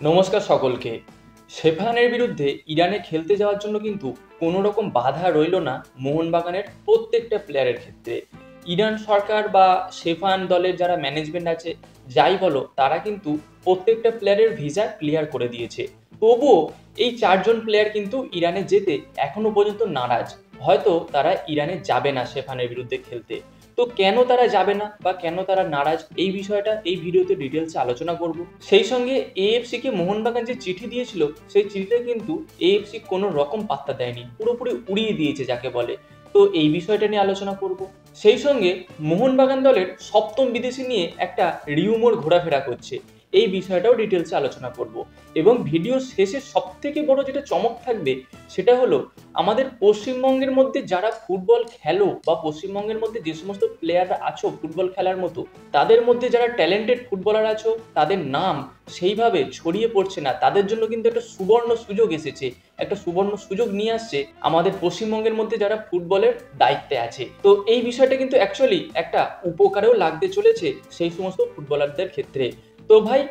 নমস্কার সকলকে। শেফানের বিরুদ্ধে ইরানে খেলতে যাওয়ার জন্য কিন্তু কোনো রকম বাধা রইল না মোহনবাগানের প্রত্যেকটা প্লেয়ারের ক্ষেত্রে। ইরান সরকার বা শেফান দলের যারা ম্যানেজমেন্ট আছে, যাই বলো, তারা কিন্তু প্রত্যেকটা প্লেয়ারের ভিসা ক্লিয়ার করে দিয়েছে। তবুও এই ৪ জন প্লেয়ার কিন্তু ইরানে যেতে এখনো পর্যন্ত নারাজ। হয়তো তারা ইরানে যাবে না শেফানের বিরুদ্ধে খেলতে। তো কেন তারা যাবে না বা কেন তারা নারাজ, এই বিষয়টা এই ভিডিওতে ডিটেলসে আলোচনা করব। সেই সঙ্গে এএফসি কে মোহনবাগান যে চিঠি দিয়েছিল, সেই চিঠিটা কিন্তু এএফসি কোনো রকম পাত্তা দেয়নি, পুরোপুরি উড়িয়ে দিয়েছে যাকে বলে। তো এই বিষয়টা নিয়ে আলোচনা করব। সেই সঙ্গে মোহনবাগান দলের সপ্তম বিদেশি নিয়ে একটা রিউমোর ঘোরাফেরা করছে, এই বিষয়টাও ডিটেলসে আলোচনা করব। এবং ভিডিও শেষে সবথেকে বড় যেটা চমক থাকবে, সেটা হলো আমাদের পশ্চিমবঙ্গের মধ্যে যারা ফুটবল খেলো বা পশ্চিমবঙ্গের মধ্যে যে সমস্ত প্লেয়াররা আছো ফুটবল খেলার মতো, তাদের মধ্যে যারা ট্যালেন্টেড ফুটবলার আছো, তাদের নাম সেইভাবে ছড়িয়ে পড়ছে না, তাদের জন্য কিন্তু একটা সুবর্ণ সুযোগ এসেছে। একটা সুবর্ণ সুযোগ নিয়ে আসছে আমাদের পশ্চিমবঙ্গের মধ্যে যারা ফুটবলের দায়িত্বে আছে। তো এই বিষয়টা কিন্তু অ্যাকচুয়ালি একটা উপকারেও লাগতে চলেছে সেই সমস্ত ফুটবলারদের ক্ষেত্রে। তো ভাই,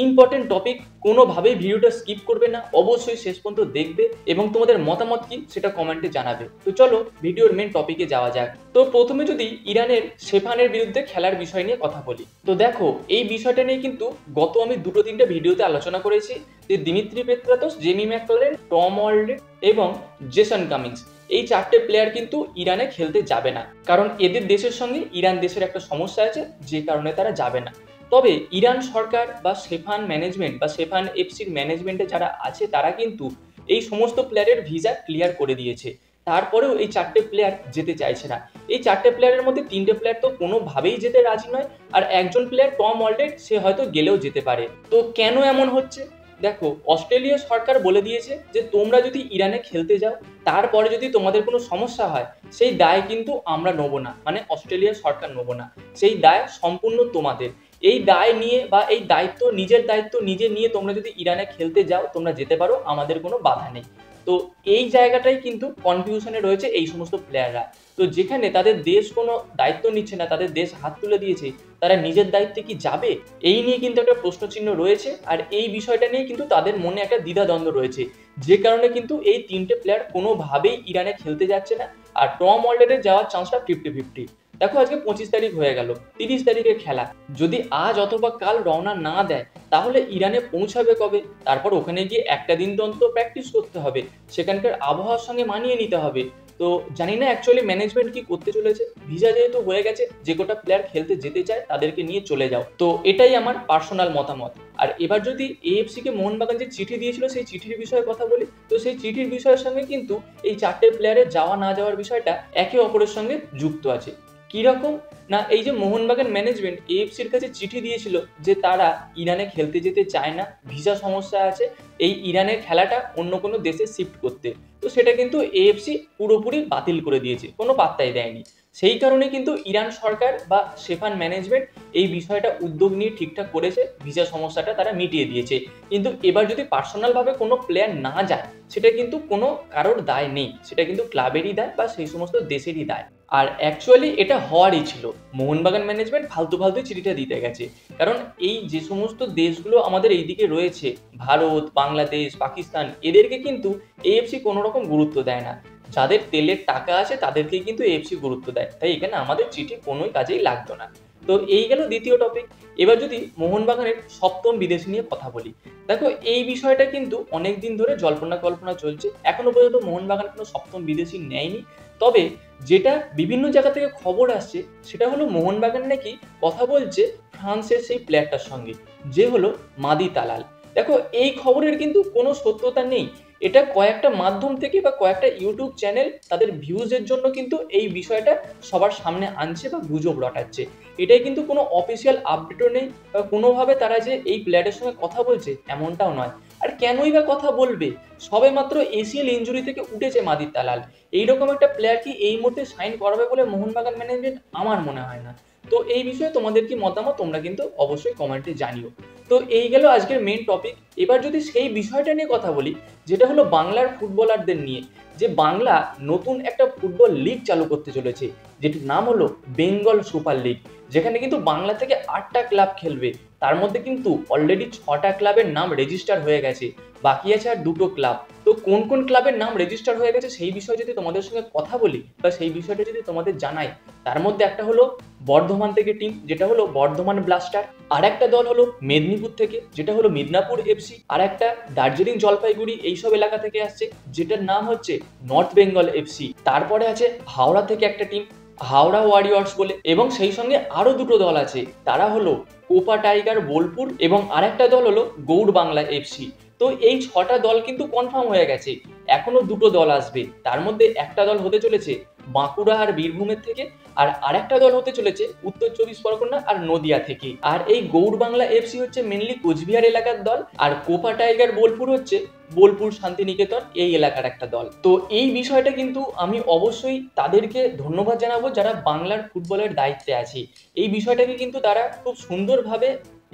ইম্পর্টেন্ট টপিক, কোনোভাবেই ভিডিওটা স্কিপ করবে না, অবশ্যই শেষ পর্যন্ত দেখবে এবং তোমাদের মতামত কি সেটা কমেন্টে জানাবে। তো চলো ভিডিওর মেন টপিকে যাওয়া যাক। তো প্রথমে যদি ইরানের শেফানের বিরুদ্ধে খেলার বিষয় নিয়ে কথা বলি, তো দেখো এই বিষয়টা নিয়ে কিন্তু গত আমি দুটো তিনটে ভিডিওতে আলোচনা করেছি যে Dimitri Petratos, Jamie McLaren, Tom Alden এবং জেসন কামিংস, এই 4টে প্লেয়ার কিন্তু ইরানে খেলতে যাবে না, কারণ এদের দেশের সঙ্গে ইরান দেশের একটা সমস্যা আছে, যে কারণে তারা যাবে না। তবে ইরান সরকার বা শেফান ম্যানেজমেন্ট বা শেফান এফসির ম্যানেজমেন্টে যারা আছে, তারা কিন্তু এই সমস্ত প্লেয়ারের ভিসা ক্লিয়ার করে দিয়েছে। তারপরেও এই 4টে প্লেয়ার যেতে চাইছে না। এই 4টে প্লেয়ারের মধ্যে 3টে প্লেয়ার তো কোনোভাবেই যেতে রাজি নয়, আর একজন প্লেয়ার টম অলডেড, সে হয়তো গেলেও যেতে পারে। তো কেন এমন হচ্ছে? দেখো, অস্ট্রেলিয়া সরকার বলে দিয়েছে যে তোমরা যদি ইরানে খেলতে যাও, তারপরে যদি তোমাদের কোনো সমস্যা হয়, সেই দায় কিন্তু আমরা নেবো না, মানে অস্ট্রেলিয়া সরকার নেবো না, সেই দায় সম্পূর্ণ তোমাদের। এই দায় নিয়ে বা এই দায়িত্ব, নিজের দায়িত্ব নিজে নিয়ে তোমরা যদি ইরানে খেলতে যাও, তোমরা যেতে পারো, আমাদের কোনো বাধা নেই। তো এই জায়গাটাই কিন্তু কনফিউশনে রয়েছে এই সমস্ত প্লেয়াররা। তো যেখানে তাদের দেশ কোনো দায়িত্ব নিচ্ছে না, তাদের দেশ হাত তুলে দিয়েছে, তারা নিজের দায়িত্বে কি যাবে, এই নিয়ে কিন্তু একটা প্রশ্নচিহ্ন রয়েছে। আর এই বিষয়টা নিয়ে কিন্তু তাদের মনে একটা দ্বিধাদ্বন্দ্ব রয়েছে, যে কারণে কিন্তু এই 3টে প্লেয়ার কোনোভাবেই ইরানে খেলতে যাচ্ছে না। আর টম অলডারের যাওয়ার চান্সটা 50-50। দেখো, আজকে 25 তারিখ হয়ে গেল, 30 তারিখে খেলা। যদি আজ অথবা কাল রওনা না দেয়, তাহলে ইরানে পৌঁছাবে কবে? তারপর ওখানে গিয়ে একটা দিন তো অন্তত প্র্যাকটিস করতে হবে, সেখানকার আবহাওয়ার সঙ্গে মানিয়ে নিতে হবে। তো জানি না অ্যাকচুয়ালি ম্যানেজমেন্ট কি করতে চলেছে। ভিসা যেহেতু হয়ে গেছে, যে কটা প্লেয়ার খেলতে যেতে চায় তাদেরকে নিয়ে চলে যাও। তো এটাই আমার পার্সোনাল মতামত। আর এবার যদি এএফসি কে মোহনবাগান যে চিঠি দিয়েছিল, সেই চিঠির বিষয়ে কথা বলি, তো সেই চিঠির বিষয়ের সঙ্গে কিন্তু এই 4টে প্লেয়ারের যাওয়া না যাওয়ার বিষয়টা একে অপরের সঙ্গে যুক্ত আছে। কিরকম? না, এই যে মোহনবাগান ম্যানেজমেন্ট এএফসির কাছে চিঠি দিয়েছিল যে তারা ইরানে খেলতে যেতে চায় না, ভিসা সমস্যা আছে, এই ইরানের খেলাটা অন্য কোনো দেশে শিফট করতে। তো সেটা কিন্তু এএফসি পুরোপুরি বাতিল করে দিয়েছে, কোনো পাত্তাই দেয়নি। সেই কারণে কিন্তু ইরান সরকার বা শেফান ম্যানেজমেন্ট এই বিষয়টা উদ্যোগ নিয়ে ঠিকঠাক করেছে, ভিসা সমস্যাটা তারা মিটিয়ে দিয়েছে। কিন্তু এবার যদি পার্সোনালভাবে কোনো প্লেয়ার না যায়, সেটা কিন্তু কোনো কারোর দায় নেই, সেটা কিন্তু ক্লাবেরই দায় বা সেই সমস্ত দেশেরই দায়। আর অ্যাকচুয়ালি এটা হওয়ারই ছিল, মোহনবাগান ম্যানেজমেন্ট ফালতু ফালতু চিঠিটা দিতে গেছে। কারণ এই যে সমস্ত দেশগুলো আমাদের এইদিকে রয়েছে, ভারত, বাংলাদেশ, পাকিস্তান, এদেরকে কিন্তু এএফসি কোনো রকম গুরুত্ব দেয় না। যাদের তেলের টাকা আছে তাদেরকে কিন্তু এএফসি গুরুত্ব দেয়, তাই এখানে আমাদের চিঠি কোনোই কাজেই লাগতো না। তো এই গেল দ্বিতীয় টপিক। এবার যদি মোহনবাগানের সপ্তম বিদেশি নিয়ে কথা বলি, দেখো এই বিষয়টা কিন্তু অনেকদিন ধরে জল্পনা কল্পনা চলছে, এখনো পর্যন্ত মোহনবাগান কোনো সপ্তম বিদেশি নেয়নি। তবে যেটা বিভিন্ন জায়গা থেকে খবর আসছে, সেটা হলো মোহনবাগান নাকি কথা বলছে ফ্রান্সের সেই প্লেয়ারটার সঙ্গে, যে হলো মাদি তালাল। দেখো, এই খবরের কিন্তু কোনো সত্যতা নেই। এটা কয়েকটা মাধ্যম থেকে বা কয়েকটা ইউটিউব চ্যানেল তাদের ভিউজের জন্য কিন্তু এই বিষয়টা সবার সামনে আনছে বা গুজব রটাচ্ছে। এটাই কিন্তু কোনো অফিসিয়াল আপডেটও নেই, বা কোনোভাবে তারা যে এই প্লেয়ারের সঙ্গে কথা বলছে এমনটাও নয়। আর কেনই বা কথা বলবে? সবে মাত্র এসিএল ইনজুরি থেকে উঠেছে মাদি তালাল। এইরকম একটা প্লেয়ার কি এই মুহূর্তে সাইন করাবে বলে মোহনবাগান ম্যানেজমেন্ট? আমার মনে হয় না। তো এই বিষয়ে তোমাদের কি মতামত, তোমরা কিন্তু অবশ্যই কমেন্টে জানিও। তো এই গেল আজকের মেন টপিক। এবার যদি সেই বিষয়টা নিয়ে কথা বলি, যেটা হলো বাংলার ফুটবলারদের নিয়ে, যে বাংলা নতুন একটা ফুটবল লিগ চালু করতে চলেছে, যেটির নাম হলো বেঙ্গল সুপার লিগ, যেখানে কিন্তু বাংলা থেকে 8টা ক্লাব খেলবে। তার মধ্যে কিন্তু অলরেডি 6টা ক্লাবের নাম রেজিস্টার হয়ে গেছে, বাকি আছে আর 2টো ক্লাব। তো কোন কোন ক্লাবের নাম রেজিস্টার হয়ে গেছে সেই বিষয়ে যদি তোমাদের সঙ্গে কথা বলি বা সেই বিষয়টা যদি তোমাদের জানাই, তার মধ্যে একটা হলো বর্ধমান থেকে টিম, যেটা হলো বর্ধমান ব্লাস্টার। আর একটা দল হলো মেদিনীপুর থেকে, যেটা হলো মিদনাপুর এফসি। আর একটা দার্জিলিং জলপাইগুড়ি এইসব এলাকা থেকে আসছে, যেটার নাম হচ্ছে নর্থ বেঙ্গল এফসি। তারপরে আছে হাওড়া থেকে একটা টিম, হাওড়া ওয়ারিয়র্স বলে, এবং সেই সঙ্গে আরো 2টো দল আছে, তারা হলো কোপা টাইগার বোলপুর এবং আরেকটা দল হলো গৌড় বাংলা এফসি। তো এই 6টা দল কিন্তু কনফার্ম হয়ে গেছে, এখনো 2টো দল আসবে। তার মধ্যে একটা দল হতে চলেছে বাঁকুড়া আর বীরভূমের থেকে, আর আরেকটা দল হতে চলেছে উত্তর 24 পরগনা আর নদিয়া থেকে। আর এই গৌড় বাংলা এফসি হচ্ছে মেনলি কোচবিহার এলাকার দল, আর কোপা টাইগার বোলপুর হচ্ছে বোলপুর শান্তিনিকেতন এই এলাকার একটা দল। তো এই বিষয়টা কিন্তু আমি অবশ্যই তাদেরকে ধন্যবাদ জানাবো যারা বাংলার ফুটবলের দায়িত্বে আছে। এই বিষয়টাকে কিন্তু তারা খুব সুন্দরভাবে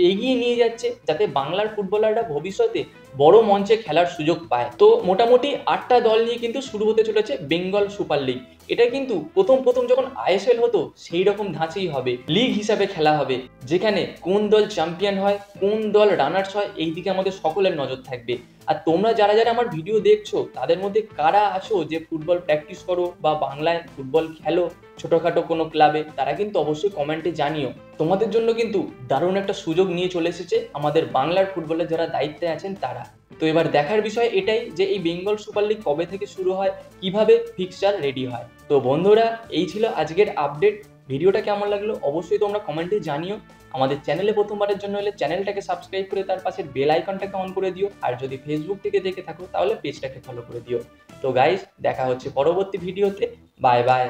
এগিয়ে নিয়ে যাচ্ছে, যাতে বাংলার ফুটবলাররা ভবিষ্যতে বড় মঞ্চে খেলার সুযোগ পায়। তো মোটামুটি 8টা দল নিয়ে কিন্তু শুরু হতে চলেছে বেঙ্গল সুপার লিগ। এটা কিন্তু প্রথম যখন আইএসএল হতো সেই রকম ধাঁচেই হবে, লিগ হিসাবে খেলা হবে, যেখানে কোন দল চ্যাম্পিয়ন হয়, কোন দল রানার্স হয়, এই দিকে আমাদের সকলের নজর থাকবে। আর তোমরা যারা যারা আমার ভিডিও দেখছো তাদের মধ্যে কারা আছো যে ফুটবল প্র্যাকটিস করো বা বাংলায় ফুটবল খেলো ছোটখাটো কোনো ক্লাবে, তারা কিন্তু অবশ্যই কমেন্টে জানিও। তোমাদের জন্য কিন্তু দারুণ একটা সুযোগ নিয়ে চলে এসেছে আমাদের বাংলার ফুটবলের যারা দায়িত্বে আছেন তারা। তো এবার দেখার বিষয় এটাই যে এই বেঙ্গল সুপার লিগ কবে থেকে শুরু হয়, কিভাবে ফিক্সচার রেডি হয়। তো বন্ধুরা, এই ছিল আজকের আপডেট। ভিডিওটা কেমন লাগলো অবশ্যই তোমরা কমেন্টে জানিও। আমাদের চ্যানেলে প্রথমবারের জন্য হলে চ্যানেলটাকে সাবস্ক্রাইব করে তার পাশের বেল আইকনটাকে অন করে দিও, আর যদি ফেসবুক থেকে দেখে থাকো তাহলে পেজটাকে ফলো করে দিও। তো গাইস, দেখা হচ্ছে পরবর্তী ভিডিওতে। Bye bye.